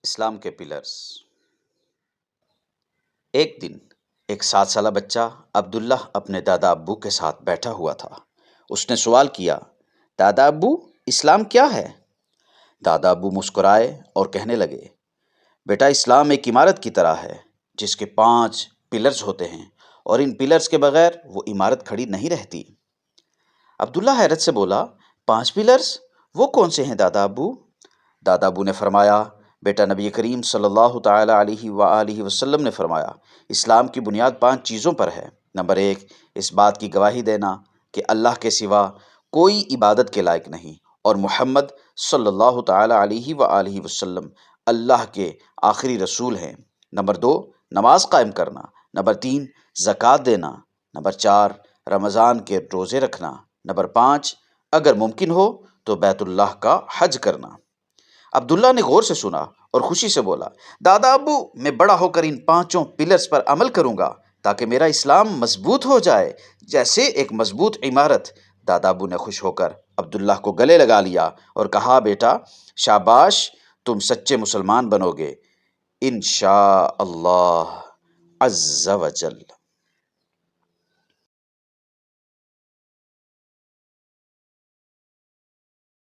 اسلام کے پلرز۔ ایک دن ایک 7 سالہ بچہ عبداللہ اپنے دادا ابو کے ساتھ بیٹھا ہوا تھا۔ اس نے سوال کیا، دادا ابو اسلام کیا ہے؟ دادا ابو مسکرائے اور کہنے لگے، بیٹا اسلام ایک عمارت کی طرح ہے جس کے 5 پلرز ہوتے ہیں، اور ان پلرز کے بغیر وہ عمارت کھڑی نہیں رہتی۔ عبداللہ حیرت سے بولا، 5 پلرز؟ وہ کون سے ہیں دادا ابو؟ دادا ابو نے فرمایا، بیٹا نبی کریم صلی اللہ تعالیٰ علیہ وآلہ وسلم نے فرمایا، اسلام کی بنیاد 5 چیزوں پر ہے۔ نمبر 1، اس بات کی گواہی دینا کہ اللہ کے سوا کوئی عبادت کے لائق نہیں، اور محمد صلی اللہ تعالیٰ علیہ وآلہ وسلم اللہ کے آخری رسول ہیں۔ نمبر 2، نماز قائم کرنا۔ نمبر 3، زکوٰۃ دینا۔ نمبر 4، رمضان کے روزے رکھنا۔ نمبر 5، اگر ممکن ہو تو بیت اللہ کا حج کرنا۔ عبداللہ نے غور سے سنا اور خوشی سے بولا، دادا ابو میں بڑا ہو کر ان 5 پلرز پر عمل کروں گا تاکہ میرا اسلام مضبوط ہو جائے جیسے ایک مضبوط عمارت۔ دادا ابو نے خوش ہو کر عبداللہ کو گلے لگا لیا اور کہا، بیٹا شاباش، تم سچے مسلمان بنو گے انشاء اللہ عز و جل۔